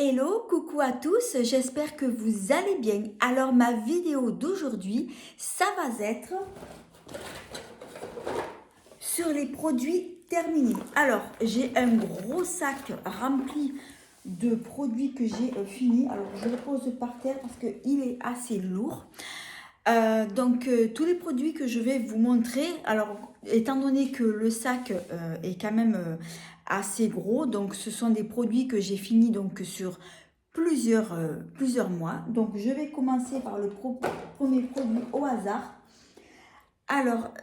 Hello, coucou à tous, j'espère que vous allez bien. Alors ma vidéo d'aujourd'hui, ça va être sur les produits terminés. Alors j'ai un gros sac rempli de produits que j'ai fini. Alors je le pose par terre parce qu'il est assez lourd. Tous les produits que je vais vous montrer, alors étant donné que le sac est quand même assez gros, donc ce sont des produits que j'ai fini donc sur plusieurs mois. Donc je vais commencer par le premier produit au hasard. Alors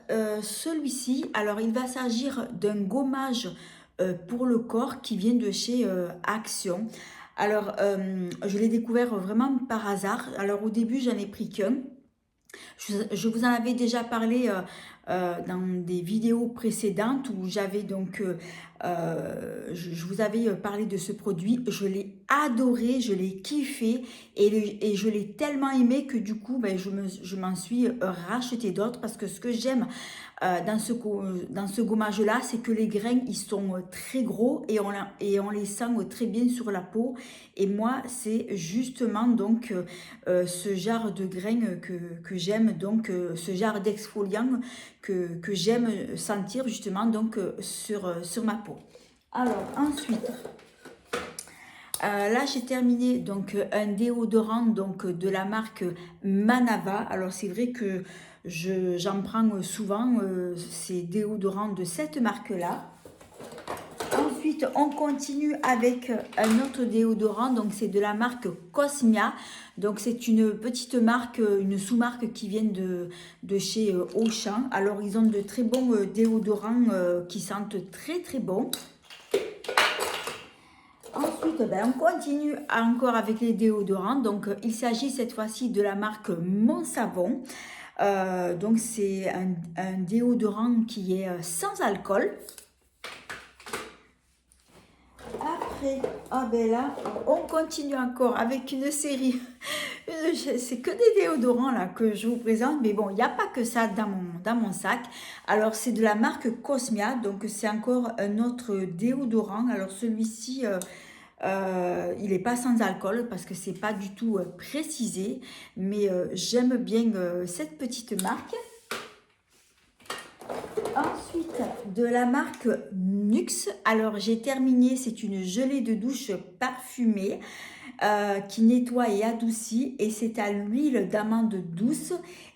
celui-ci, alors il va s'agir d'un gommage pour le corps qui vient de chez Action. Alors je l'ai découvert vraiment par hasard. Alors au début j'en ai pris qu'un. Je vous en avais déjà parlé dans des vidéos précédentes où j'avais donc, je vous avais parlé de ce produit. Je l'ai adoré, je l'ai kiffé et je l'ai tellement aimé que du coup, ben, je m'en suis racheté d'autres parce que ce que j'aime dans ce gommage-là, c'est que les grains, ils sont très gros et on les sent très bien sur la peau. Et moi, c'est justement donc ce genre de grains que j'aime, donc ce genre d'exfoliant que j'aime sentir justement donc sur ma peau. Alors ensuite, là j'ai terminé donc un déodorant donc de la marque Manava. Alors c'est vrai que j'en prends souvent ces déodorants de cette marque là. Ensuite, on continue avec un autre déodorant, donc c'est de la marque Cosmia. Donc c'est une petite marque, une sous-marque qui vient de chez Auchan. Alors ils ont de très bons déodorants qui sentent très très bon. Ensuite, ben, on continue encore avec les déodorants. Donc il s'agit cette fois-ci de la marque Mon Savon. Donc c'est un déodorant qui est sans alcool. Après, ah ben là, on continue encore avec une série. C'est que des déodorants là que je vous présente, mais bon, il n'y a pas que ça dans mon sac. Alors, c'est de la marque Cosmia, donc c'est encore un autre déodorant. Alors, celui-ci, il n'est pas sans alcool parce que c'est pas du tout précisé, mais j'aime bien cette petite marque. Ensuite, de la marque Nuxe. Alors, j'ai terminé, c'est une gelée de douche parfumée qui nettoie et adoucit. Et c'est à l'huile d'amande douce.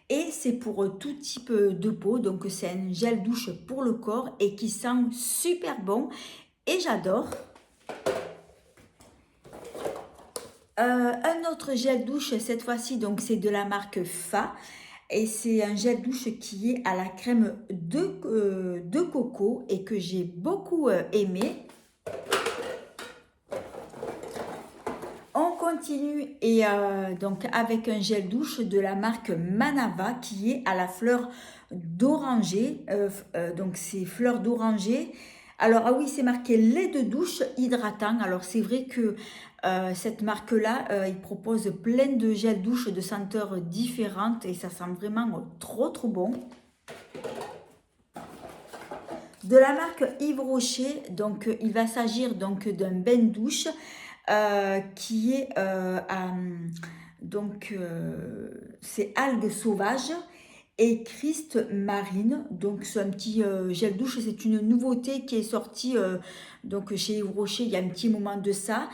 Et c'est pour tout type de peau. Donc, c'est un gel douche pour le corps et qui sent super bon. Et j'adore. Un autre gel douche, cette fois-ci, donc c'est de la marque Fa. Et c'est un gel douche qui est à la crème de coco et que j'ai beaucoup aimé. On continue et donc avec un gel douche de la marque Manava qui est à la fleur d'oranger. Donc c'est fleur d'oranger. Alors ah oui, c'est marqué lait de douche hydratant. Alors c'est vrai que cette marque-là, il propose plein de gels douche de senteurs différentes et ça sent vraiment trop trop bon. De la marque Yves Rocher, donc il va s'agir donc d'un bain douche qui est c'est algues sauvages et Christ marine. Donc c'est un petit gel douche, c'est une nouveauté qui est sortie donc chez Yves Rocher il y a un petit moment de ça.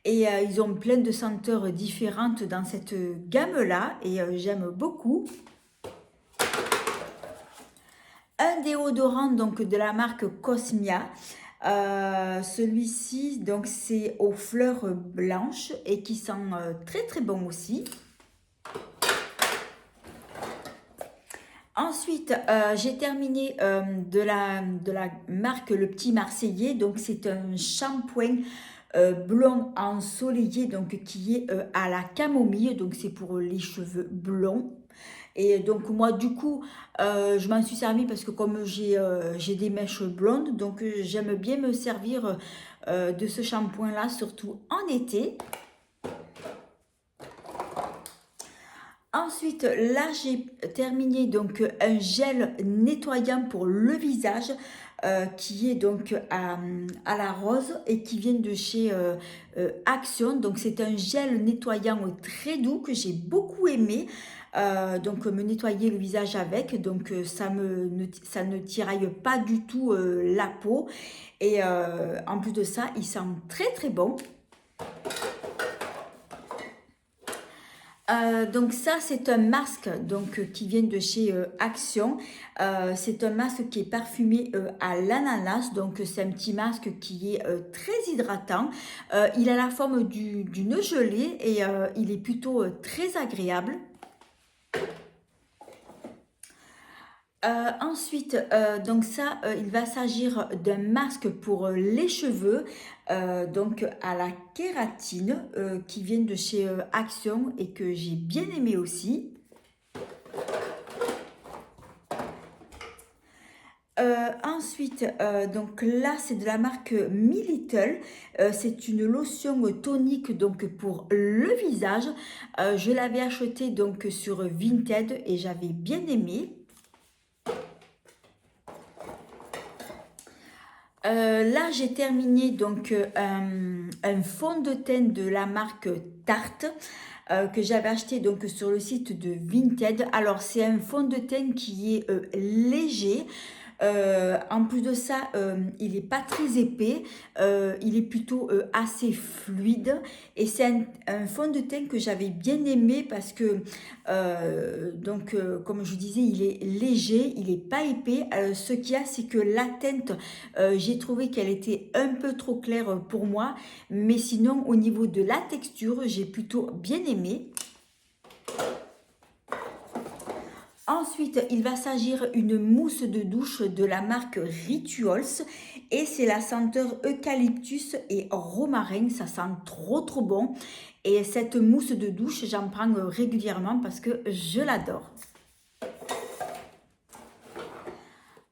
Et ils ont plein de senteurs différentes dans cette gamme-là et j'aime beaucoup. Un déodorant donc de la marque Cosmia. Celui-ci donc c'est aux fleurs blanches et qui sent très très bon aussi. Ensuite, j'ai terminé de la marque Le Petit Marseillais. Donc c'est un shampoing blond ensoleillé donc qui est à la camomille. Donc c'est pour les cheveux blonds. Et donc moi du coup je m'en suis servi parce que comme j'ai des mèches blondes, donc j'aime bien me servir de ce shampoing là, surtout en été. Ensuite là j'ai terminé donc un gel nettoyant pour le visage. qui est donc à la rose et qui vient de chez Action. Donc c'est un gel nettoyant très doux que j'ai beaucoup aimé. Donc me nettoyer le visage avec, donc ça ne tiraille pas du tout la peau, et en plus de ça il sent très très bon. Donc ça c'est un masque donc qui vient de chez Action. C'est un masque qui est parfumé à l'ananas, donc c'est un petit masque qui est très hydratant. Il a la forme d'une gelée et il est plutôt très agréable. Ensuite, donc ça, il va s'agir d'un masque pour les cheveux, donc à la kératine, qui vient de chez Action et que j'ai bien aimé aussi. Ensuite, donc là, c'est de la marque Me Little. C'est une lotion tonique donc pour le visage. Je l'avais acheté donc sur Vinted et j'avais bien aimé. Là, j'ai terminé donc un fond de teint de la marque Tarte que j'avais acheté donc sur le site de Vinted. Alors, c'est un fond de teint qui est léger. En plus de ça, il n'est pas très épais, il est plutôt assez fluide, et c'est un fond de teint que j'avais bien aimé parce que comme je vous disais, il est léger, il n'est pas épais. Ce qu'il y a, c'est que la teinte, j'ai trouvé qu'elle était un peu trop claire pour moi, mais sinon au niveau de la texture, j'ai plutôt bien aimé. Ensuite, il va s'agir d'une mousse de douche de la marque Rituals et c'est la senteur eucalyptus et romarin. Ça sent trop trop bon, et cette mousse de douche, j'en prends régulièrement parce que je l'adore.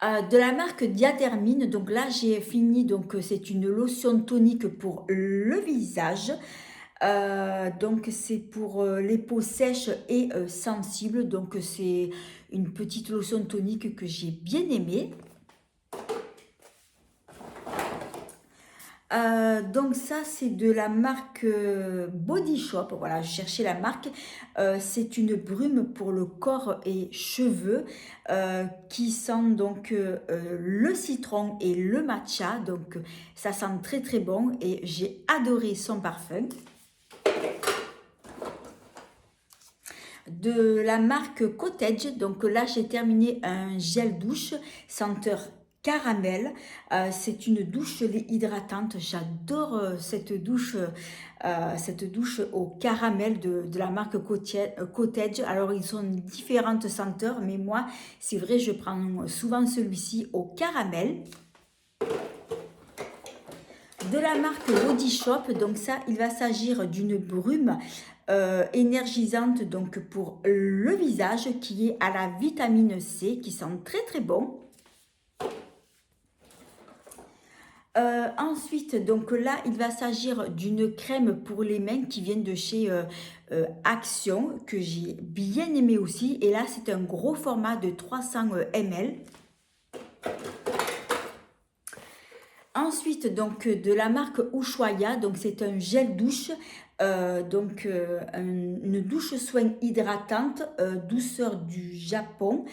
De la marque Diathermine, donc là j'ai fini, donc c'est une lotion tonique pour le visage. Donc c'est pour les peaux sèches et sensibles, donc c'est une petite lotion tonique que j'ai bien aimée. Donc ça c'est de la marque Body Shop, voilà, je cherchais la marque. C'est une brume pour le corps et cheveux qui sent donc le citron et le matcha, donc ça sent très très bon et j'ai adoré son parfum. De la marque Cottage, donc là j'ai terminé un gel douche senteur caramel. C'est une douche lait hydratante, j'adore cette douche au caramel de la marque Cottage. Alors ils ont différentes senteurs, mais moi c'est vrai, je prends souvent celui-ci au caramel. De la marque Body Shop, donc ça il va s'agir d'une brume énergisante donc pour le visage qui est à la vitamine C, qui sent très très bon. Ensuite, donc là, il va s'agir d'une crème pour les mains qui vient de chez Action, que j'ai bien aimé aussi. Et là, c'est un gros format de 300 ml. Ensuite, donc de la marque Ushuaïa, donc c'est un gel douche, une douche soin hydratante, douceur du Japon.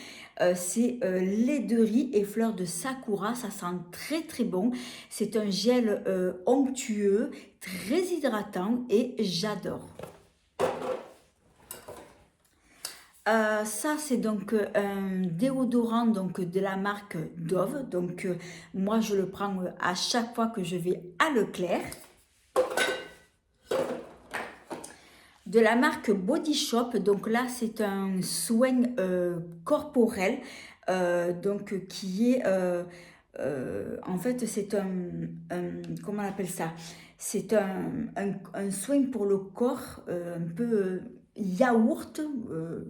C'est lait de riz et fleurs de sakura, ça sent très très bon. C'est un gel onctueux, très hydratant et j'adore. Ça c'est donc un déodorant donc de la marque Dove, donc moi je le prends à chaque fois que je vais à Leclerc. De la marque Body Shop, donc là c'est un soin corporel, donc qui est en fait c'est comment on appelle ça, c'est un soin pour le corps un peu yaourt,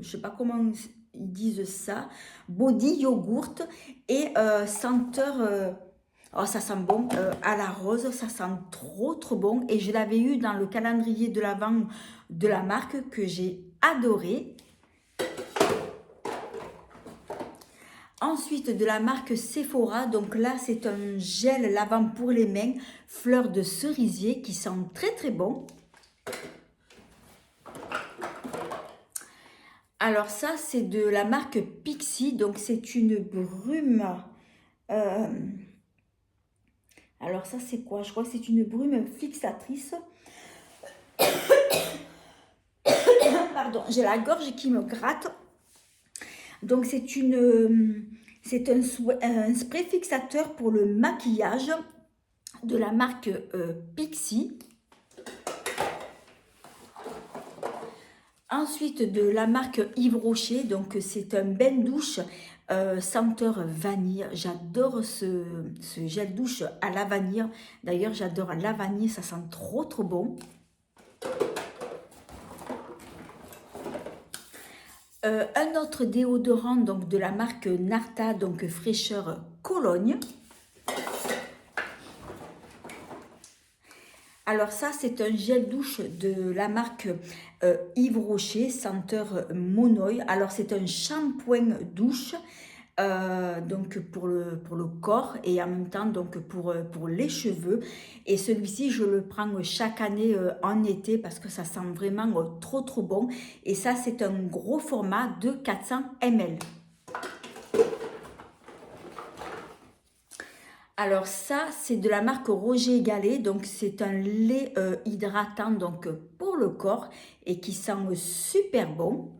je sais pas comment ils disent ça, body yogourt, et senteur, oh, ça sent bon, à la rose, ça sent trop trop bon, et je l'avais eu dans le calendrier de l'Avent de la marque que j'ai adoré. Ensuite, de la marque Sephora, donc là, c'est un gel lavant pour les mains, fleur de cerisier, qui sent très très bon. Alors ça, c'est de la marque Pixi, donc c'est une brume. Alors ça, c'est quoi? Je crois que c'est une brume fixatrice. Pardon, j'ai la gorge qui me gratte. Donc c'est un spray fixateur pour le maquillage de la marque Pixi. Ensuite, de la marque Yves Rocher, donc c'est un bain douche senteur vanille. J'adore ce gel douche à la vanille. D'ailleurs, j'adore la vanille, ça sent trop trop bon. Un autre déodorant donc de la marque Narta, donc fraîcheur Cologne. Alors ça, c'est un gel douche de la marque Yves Rocher, senteur Monoï. Alors c'est un shampoing douche, donc pour le corps et en même temps donc pour les cheveux. Et celui-ci, je le prends chaque année en été parce que ça sent vraiment trop trop bon. Et ça, c'est un gros format de 400 ml. Alors ça, c'est de la marque Roger Gallet, donc c'est un lait hydratant donc pour le corps et qui sent super bon.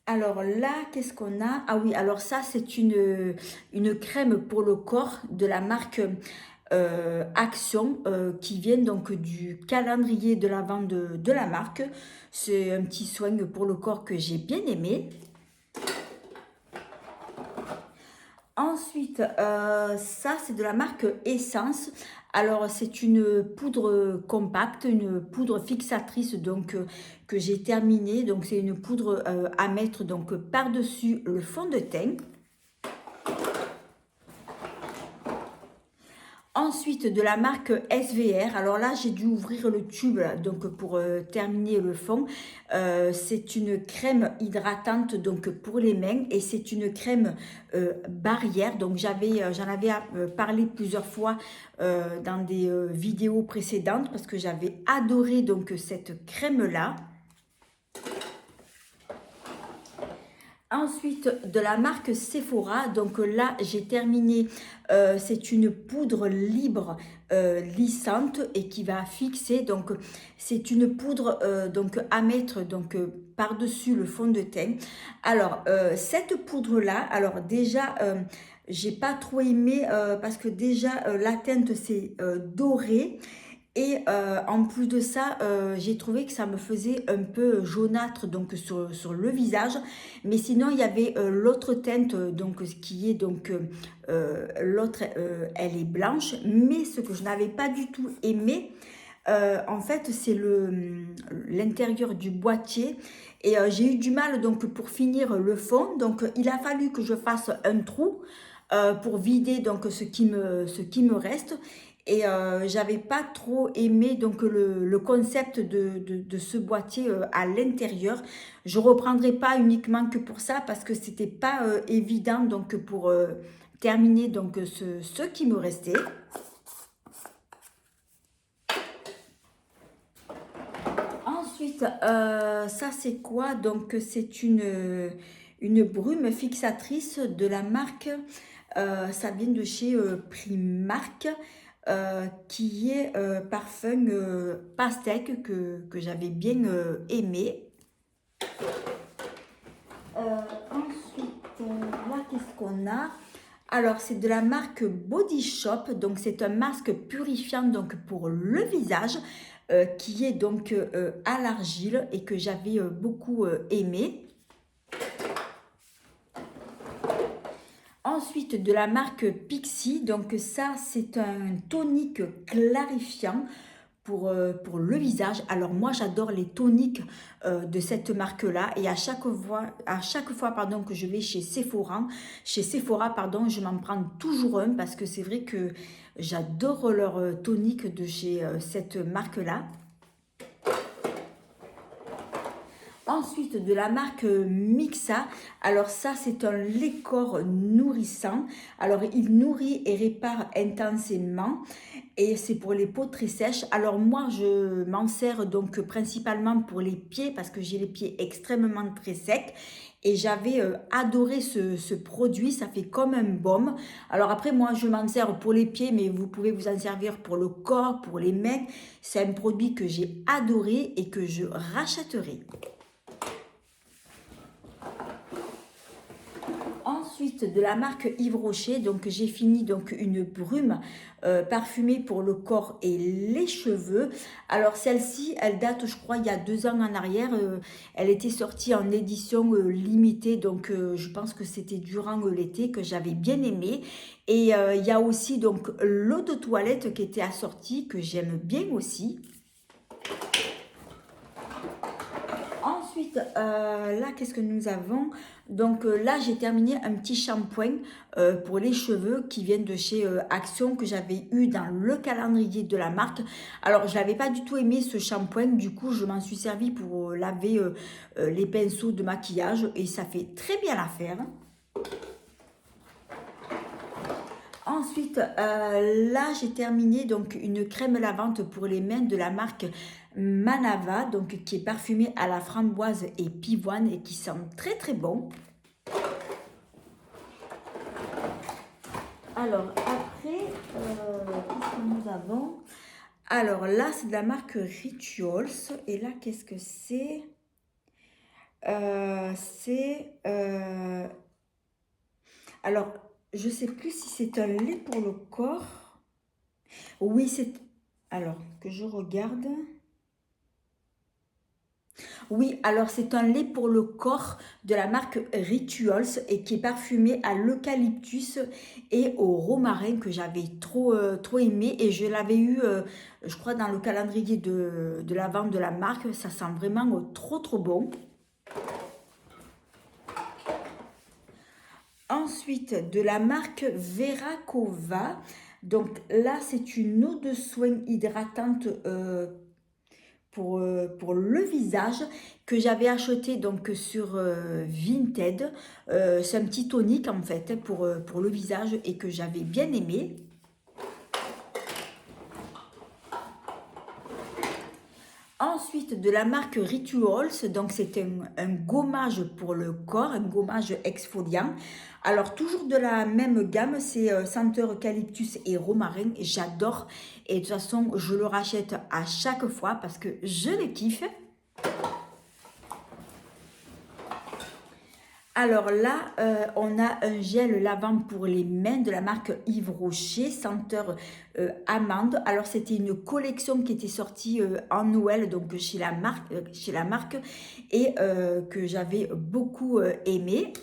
Alors là, qu'est-ce qu'on a? Ah oui, alors ça, c'est une crème pour le corps de la marque Action qui vient donc du calendrier de l'Avent de la marque. C'est un petit soin pour le corps que j'ai bien aimé. Ensuite, ça c'est de la marque Essence. Alors c'est une poudre compacte, une poudre fixatrice donc que j'ai terminée. Donc c'est une poudre à mettre donc par-dessus le fond de teint. Ensuite, de la marque SVR. Alors là, j'ai dû ouvrir le tube là, donc pour terminer le fond. C'est une crème hydratante donc pour les mains et c'est une crème barrière. Donc j'en avais parlé plusieurs fois dans des vidéos précédentes parce que j'avais adoré donc cette crème là. Ensuite, de la marque Sephora, donc là j'ai terminé, c'est une poudre libre lissante et qui va fixer, donc c'est une poudre donc à mettre donc par-dessus le fond de teint. Alors cette poudre là, alors déjà j'ai pas trop aimé parce que déjà la teinte c'est doré. Et en plus de ça, j'ai trouvé que ça me faisait un peu jaunâtre donc sur le visage. Mais sinon, il y avait l'autre teinte donc qui est donc l'autre, elle est blanche. Mais ce que je n'avais pas du tout aimé, en fait, c'est l'intérieur du boîtier. Et j'ai eu du mal donc pour finir le fond. Donc, il a fallu que je fasse un trou pour vider donc ce qui me reste. Et j'avais pas trop aimé donc le concept de ce boîtier à l'intérieur. Je reprendrai pas uniquement que pour ça parce que c'était pas évident donc pour terminer donc ce qui me restait. Ensuite, ça c'est quoi? Donc c'est une brume fixatrice de la marque, ça vient de chez Primark. Qui est parfum pastèque que j'avais bien aimé. Ensuite, là, qu'est-ce qu'on a? Alors, c'est de la marque Body Shop. Donc, c'est un masque purifiant donc, pour le visage qui est donc à l'argile et que j'avais beaucoup aimé. Ensuite, de la marque Pixi, donc ça, c'est un tonique clarifiant pour le visage. Alors moi, j'adore les toniques de cette marque-là et à chaque fois pardon, que je vais chez Sephora, pardon, je m'en prends toujours un parce que c'est vrai que j'adore leur tonique de chez cette marque-là. Ensuite, de la marque Mixa. Alors ça, c'est un lait corps nourrissant. Alors, il nourrit et répare intensément. Et c'est pour les peaux très sèches. Alors moi, je m'en sers donc principalement pour les pieds parce que j'ai les pieds extrêmement très secs. Et j'avais adoré ce produit, ça fait comme un baume. Alors après, moi, je m'en sers pour les pieds, mais vous pouvez vous en servir pour le corps, pour les mains. C'est un produit que j'ai adoré et que je rachèterai. Ensuite, de la marque Yves Rocher, donc j'ai fini donc une brume parfumée pour le corps et les cheveux. Alors celle-ci, elle date, je crois, il y a 2 ans en arrière. Elle était sortie en édition limitée, donc je pense que c'était durant l'été que j'avais bien aimé. Et il y a aussi donc l'eau de toilette qui était assortie, que j'aime bien aussi. Ensuite, là, qu'est-ce que nous avons? Donc là, j'ai terminé un petit shampoing pour les cheveux qui viennent de chez Action que j'avais eu dans le calendrier de la marque. Alors, je n'avais pas du tout aimé ce shampoing. Du coup, je m'en suis servi pour laver les pinceaux de maquillage et ça fait très bien l'affaire. Ensuite, là, j'ai terminé donc une crème lavante pour les mains de la marque Manava, donc qui est parfumée à la framboise et pivoine et qui sent très très bon. Alors après, qu'est-ce que nous avons? Alors là, c'est de la marque Rituals. Et là, qu'est-ce que c'est? Alors, je sais plus si c'est un lait pour le corps. Oui, c'est... Alors, que je regarde. Oui, alors c'est un lait pour le corps de la marque Rituals et qui est parfumé à l'eucalyptus et au romarin que j'avais trop aimé et je l'avais eu, je crois, dans le calendrier de la vente de la marque. Ça sent vraiment trop bon. Ensuite, de la marque Veracova. Donc là, c'est une eau de soin hydratante pour le visage que j'avais acheté donc sur Vinted. C'est un petit tonique en fait pour le visage et que j'avais bien aimé. Ensuite, de la marque Rituals, donc c'est un gommage pour le corps, un gommage exfoliant. Alors, toujours de la même gamme, c'est senteur eucalyptus et romarin. J'adore et de toute façon, je le rachète à chaque fois parce que je le kiffe. Alors là, on a un gel lavant pour les mains de la marque Yves Rocher, senteur amande. Alors c'était une collection qui était sortie en Noël, donc chez la marque et que j'avais beaucoup aimé.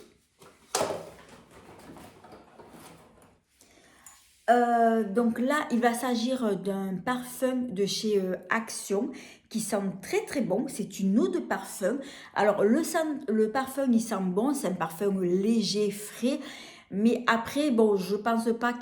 Donc là, il va s'agir d'un parfum de chez Action qui sent très bon. C'est une eau de parfum. Alors le parfum, il sent bon. C'est un parfum léger, frais. Mais après, bon, je pense pas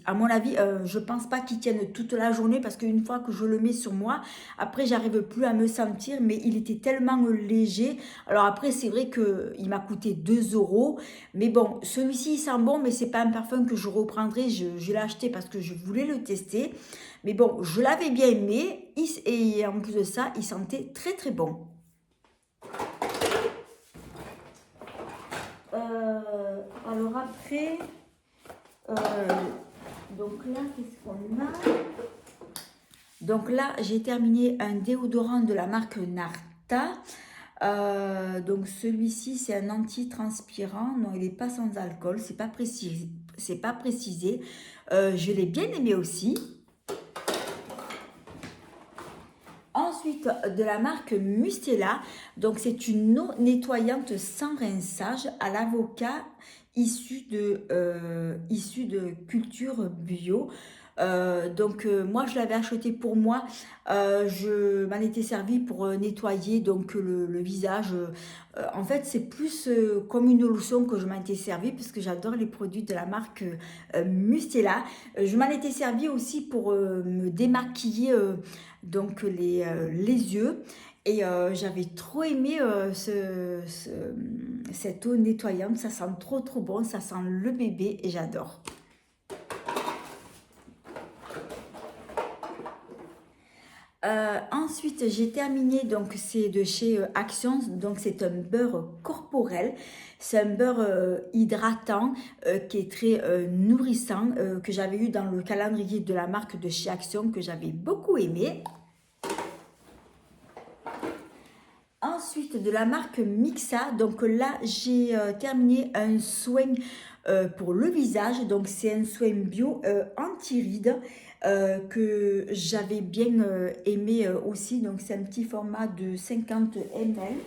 à mon avis, je pense pas qu'il tienne toute la journée parce qu'une fois que je le mets sur moi, après, j'arrive plus à me sentir. Mais il était tellement léger. Alors après, c'est vrai que il m'a coûté 2 €. Mais bon, celui-ci, il sent bon, mais c'est pas un parfum que je reprendrai. Je l'ai acheté parce que je voulais le tester. Mais bon, je l'avais bien aimé. Et en plus de ça, il sentait très bon. Alors après, donc là, qu'est-ce qu'on a? Donc là, j'ai terminé un déodorant de la marque Narta. Donc celui-ci, c'est un anti-transpirant. Non, il n'est pas sans alcool, c'est pas précisé. Je l'ai bien aimé aussi. Ensuite, de la marque Mustela, donc c'est une eau nettoyante sans rinçage à l'avocat issue de culture bio. Moi je l'avais acheté pour moi. Je m'en étais servi pour nettoyer donc le visage. En fait, c'est plus comme une lotion que je m'en étais servi parce que j'adore les produits de la marque Mustela. Je m'en étais servi aussi pour me démaquiller donc les yeux. Et j'avais trop aimé cette eau nettoyante. Ça sent trop trop bon. Ça sent le bébé et j'adore. Ensuite, j'ai terminé, donc c'est de chez Action, donc c'est un beurre corporel, c'est un beurre hydratant qui est très nourrissant, que j'avais eu dans le calendrier de la marque de chez Action, que j'avais beaucoup aimé. Ensuite, de la marque Mixa, donc là j'ai terminé un soin pour le visage, donc c'est un soin bio anti-rides que j'avais bien aimé aussi, donc c'est un petit format de 50 ml.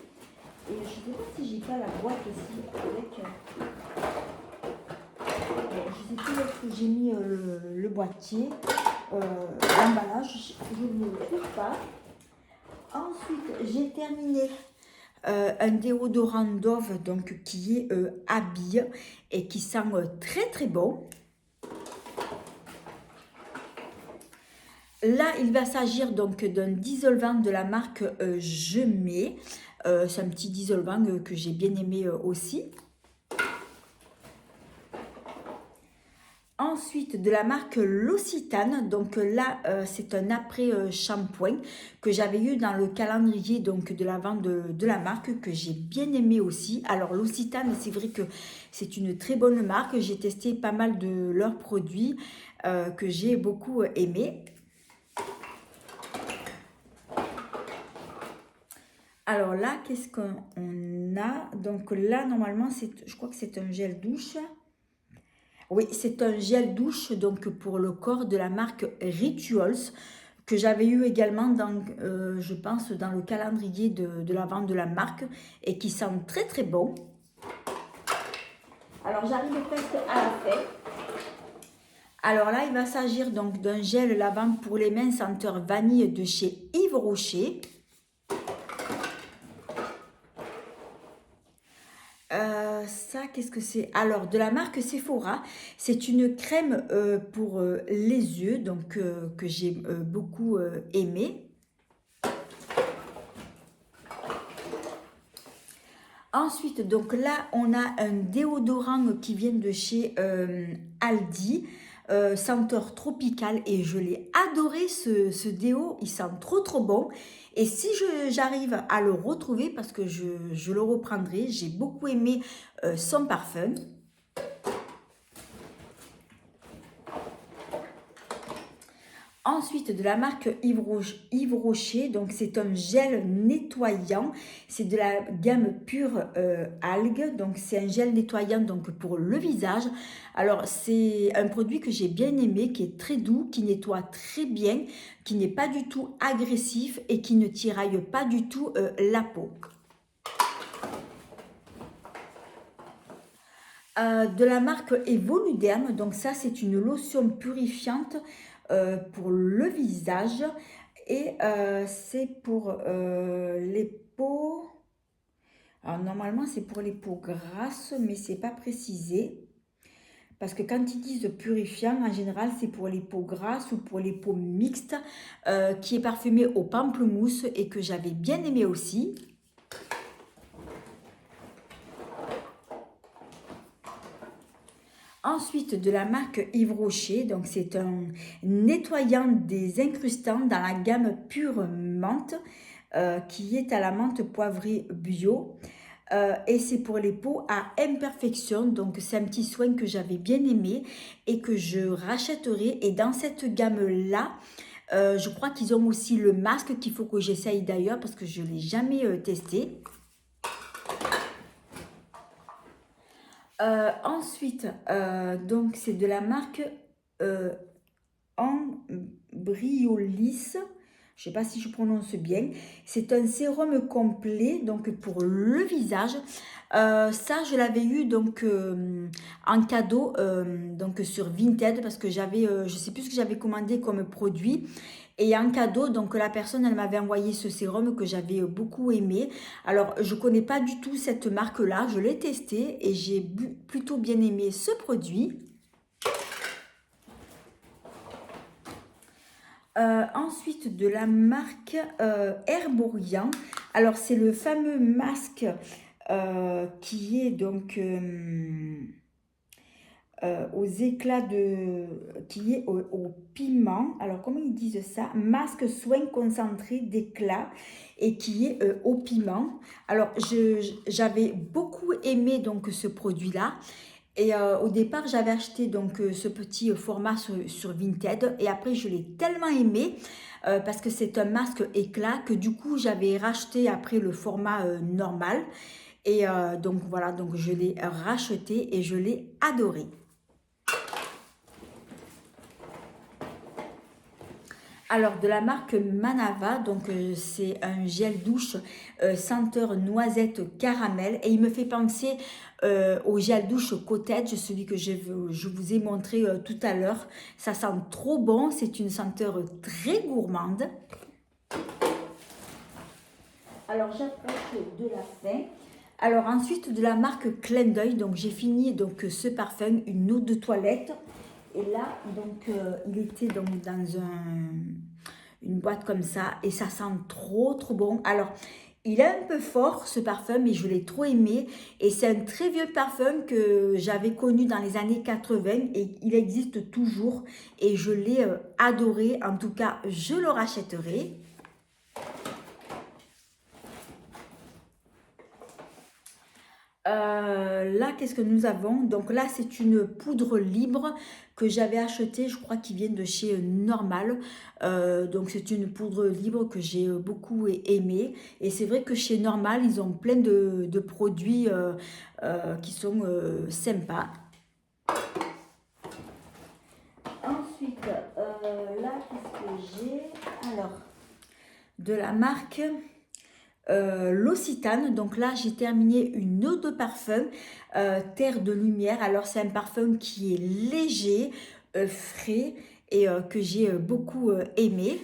Et je ne sais pas si j'ai pas la boîte aussi avec. Je ne sais plus où est-ce que j'ai mis le boîtier, l'emballage, je ne le trouve pas. Ensuite, j'ai terminé un déodorant Dove donc, qui est habille et qui sent très très bon. Là, il va s'agir donc d'un dissolvant de la marque Je Mets. C'est un petit dissolvant que j'ai bien aimé aussi. Ensuite, de la marque L'Occitane, donc là, c'est un après-shampoing que j'avais eu dans le calendrier donc, de la vente de la marque, que j'ai bien aimé aussi. Alors, L'Occitane, c'est vrai que c'est une très bonne marque. J'ai testé pas mal de leurs produits que j'ai beaucoup aimé. Alors là, qu'est-ce qu'on a? Donc là, normalement, je crois que c'est un gel douche. Oui, c'est un gel douche donc pour le corps de la marque Rituals que j'avais eu également dans, je pense, dans le calendrier de la vente de la marque et qui sent très très bon. Alors j'arrive presque à la fin. Alors là, il va s'agir donc d'un gel lavant pour les mains senteur vanille de chez Yves Rocher. Ça, qu'est-ce que c'est? Alors, de la marque Sephora, c'est une crème pour les yeux, donc que j'ai beaucoup aimé. Ensuite, donc là, on a un déodorant qui vient de chez Aldi, senteur tropicale, et je l'ai adoré ce déo, il sent trop trop bon. Et si j'arrive à le retrouver, parce que je le reprendrai, j'ai beaucoup aimé son parfum. Ensuite, de la marque Yves Rocher, donc c'est un gel nettoyant, c'est de la gamme pure algues, donc c'est un gel nettoyant donc pour le visage. Alors c'est un produit que j'ai bien aimé, qui est très doux, qui nettoie très bien, qui n'est pas du tout agressif et qui ne tiraille pas du tout la peau. De la marque Evoluderm, donc ça c'est une lotion purifiante pour le visage et c'est pour les peaux. Alors normalement c'est pour les peaux grasses, mais c'est pas précisé parce que quand ils disent purifiant, en général c'est pour les peaux grasses ou pour les peaux mixtes, qui est parfumé au pamplemousse et que j'avais bien aimé aussi. Ensuite, de la marque Yves Rocher, donc c'est un nettoyant des incrustants dans la gamme pure menthe, qui est à la menthe poivrée bio. Et c'est pour les peaux à imperfection, donc c'est un petit soin que j'avais bien aimé et que je rachèterai. Et dans cette gamme-là, je crois qu'ils ont aussi le masque qu'il faut que j'essaye d'ailleurs parce que je ne l'ai jamais testé. Ensuite, donc c'est de la marque Ambriolis. Je ne sais pas si je prononce bien. C'est un sérum complet donc pour le visage. Ça, je l'avais eu donc en cadeau donc sur Vinted parce que j'avais, je ne sais plus ce que j'avais commandé comme produit. Et en cadeau, donc la personne, elle m'avait envoyé ce sérum que j'avais beaucoup aimé. Alors, je ne connais pas du tout cette marque-là. Je l'ai testé et j'ai plutôt bien aimé ce produit. Ensuite, de la marque Herborian. Alors, c'est le fameux masque qui est donc aux éclats de... qui est au piment. Alors, comment ils disent ça? Masque soin concentré d'éclat et qui est au piment. Alors, j'avais beaucoup aimé donc ce produit-là. Et au départ, j'avais acheté donc ce petit format sur Vinted et après, je l'ai tellement aimé parce que c'est un masque éclat que du coup, j'avais racheté après le format normal. Et donc voilà, donc je l'ai racheté et je l'ai adoré. Alors, de la marque Manava, donc c'est un gel douche senteur noisette caramel et il me fait penser au gel douche Cottage, celui que je vous ai montré tout à l'heure. Ça sent trop bon, c'est une senteur très gourmande. Alors, j'approche de la fin. Alors, ensuite, de la marque Clin d'œil, donc j'ai fini donc ce parfum, une eau de toilette. Et là, donc, il était donc dans une boîte comme ça et ça sent trop bon. Alors, il est un peu fort ce parfum, mais je l'ai trop aimé. Et c'est un très vieux parfum que j'avais connu dans les années 80 et il existe toujours. Et je l'ai adoré. En tout cas, je le rachèterai. Là, qu'est-ce que nous avons? Donc là, c'est une poudre libre que j'avais achetée, je crois qu'ils viennent de chez Normal. Donc c'est une poudre libre que j'ai beaucoup aimée. Et c'est vrai que chez Normal, ils ont plein de produits qui sont sympas. Ensuite, là, qu'est-ce que j'ai? Alors, de la marque... L'Occitane, donc là j'ai terminé une eau de parfum Terre de Lumière. Alors c'est un parfum qui est léger, frais et que j'ai beaucoup aimé.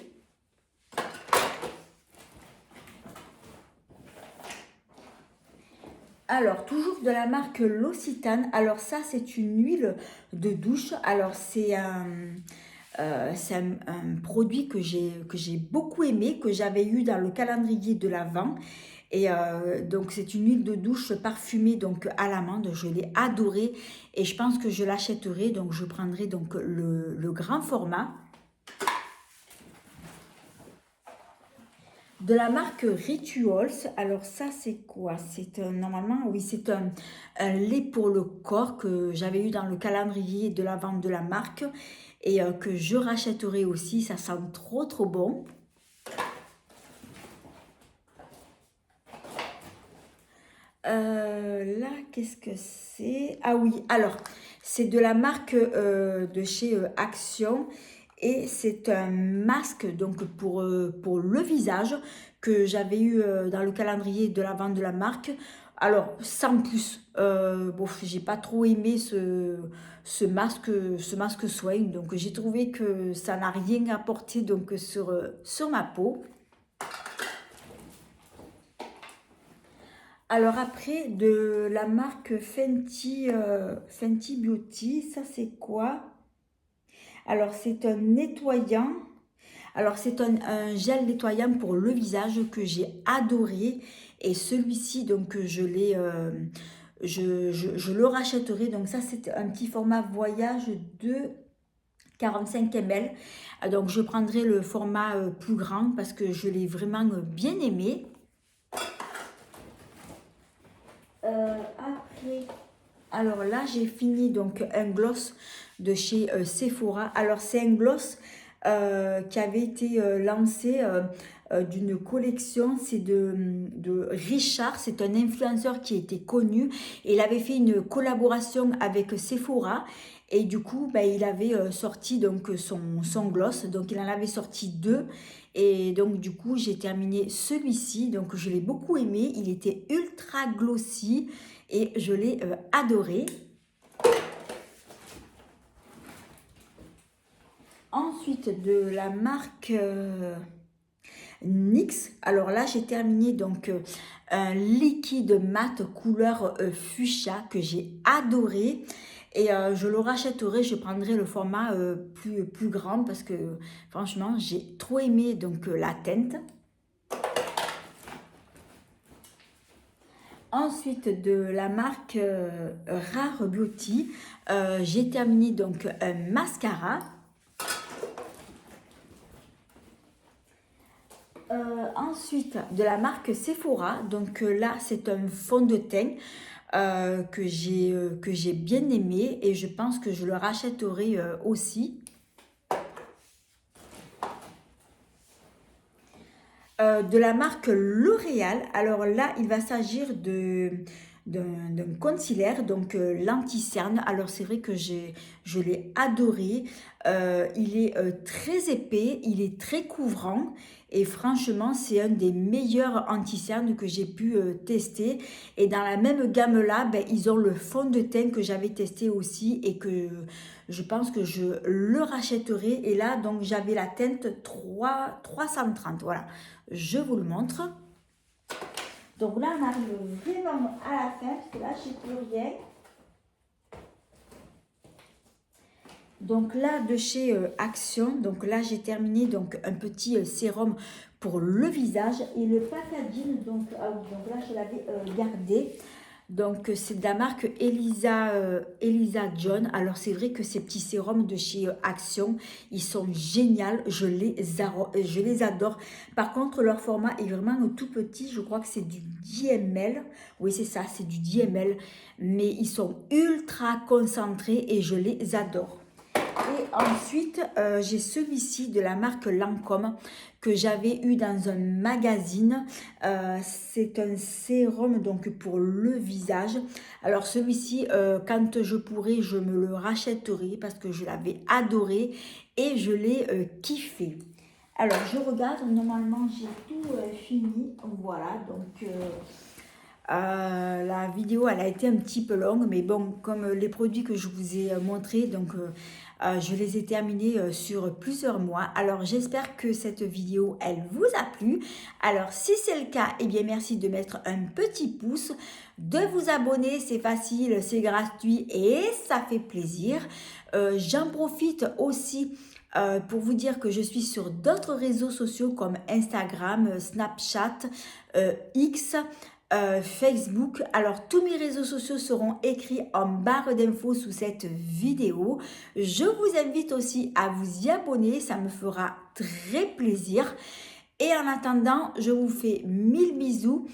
Alors toujours de la marque L'Occitane. Alors ça c'est une huile de douche. Alors c'est un produit que j'ai beaucoup aimé, que j'avais eu dans le calendrier de l'Avent. Et donc c'est une huile de douche parfumée donc à l'amande, je l'ai adorée et je pense que je l'achèterai, donc je prendrai donc le grand format. De la marque Rituals, alors ça c'est quoi? C'est normalement, oui c'est un lait pour le corps que j'avais eu dans le calendrier de la vente de la marque et que je rachèterai aussi, ça sent trop bon. Là, qu'est-ce que c'est? Ah oui, alors, c'est de la marque de chez Action et c'est un masque donc pour le visage que j'avais eu dans le calendrier de la vente de la marque. Alors, sans plus, bon, j'ai pas trop aimé ce masque soin, donc j'ai trouvé que ça n'a rien apporté donc sur ma peau. Alors après, de la marque Fenty, Fenty Beauty, ça c'est quoi? Alors c'est un nettoyant. Alors c'est un gel nettoyant pour le visage que j'ai adoré. Et celui-ci, donc je le rachèterai. Donc ça c'est un petit format voyage de 45 ml. Donc je prendrai le format plus grand parce que je l'ai vraiment bien aimé. Après, alors là, j'ai fini donc un gloss de chez Sephora. Alors, c'est un gloss qui avait été lancé d'une collection. C'est de Richard, c'est un influenceur qui était connu. Et il avait fait une collaboration avec Sephora. Et du coup, ben, il avait sorti donc son gloss. Donc, il en avait sorti deux. Et donc, du coup, j'ai terminé celui-ci. Donc, je l'ai beaucoup aimé. Il était ultra glossy et je l'ai adoré. Ensuite, de la marque NYX. Alors là, j'ai terminé donc un liquide mat couleur fuchsia que j'ai adoré. et je le rachèterai, je prendrai le format plus grand parce que franchement j'ai trop aimé donc la teinte. Ensuite de la marque Rare Beauty, j'ai terminé donc un mascara. Ensuite de la marque Sephora, donc là c'est un fond de teint que j'ai bien aimé et je pense que je le rachèterai aussi. De la marque L'Oréal, alors là il va s'agir d'un concealer, donc l'anti-cerne. Alors c'est vrai que je l'ai adoré. Il est très épais, il est très couvrant et franchement c'est un des meilleurs anti-cernes que j'ai pu tester. Et dans la même gamme là, ben, ils ont le fond de teint que j'avais testé aussi et que je pense que je le rachèterai. Et là donc j'avais la teinte 330, voilà, je vous le montre. Donc là, on arrive vraiment à la fin, parce que là, je n'ai plus rien. Donc là, de chez Action, donc là, j'ai terminé donc un petit sérum pour le visage. Et le packaging, donc là, je l'avais gardé. Donc c'est de la marque Elisa John. Alors c'est vrai que ces petits sérums de chez Action, ils sont géniaux, je les adore. Par contre leur format est vraiment tout petit, je crois que c'est du 10 ml. Oui c'est ça, c'est du 10 ml. Mais ils sont ultra concentrés et je les adore. Et ensuite, j'ai celui-ci de la marque Lancôme que j'avais eu dans un magazine. C'est un sérum donc pour le visage. Alors celui-ci, quand je pourrai, je me le rachèterai parce que je l'avais adoré et je l'ai kiffé. Alors je regarde, normalement j'ai tout fini. Voilà, donc la vidéo elle a été un petit peu longue, mais bon, comme les produits que je vous ai montrés, donc je les ai terminés sur plusieurs mois. Alors j'espère que cette vidéo elle vous a plu. Alors si c'est le cas, eh bien merci de mettre un petit pouce, de vous abonner, c'est facile, c'est gratuit et ça fait plaisir. J'en profite aussi pour vous dire que je suis sur d'autres réseaux sociaux comme Instagram, Snapchat, X, Facebook. Alors tous mes réseaux sociaux seront écrits en barre d'infos sous cette vidéo. Je vous invite aussi à vous y abonner, ça me fera très plaisir. Et en attendant, je vous fais mille bisous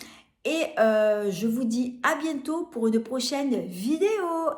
et je vous dis à bientôt pour une prochaine vidéo.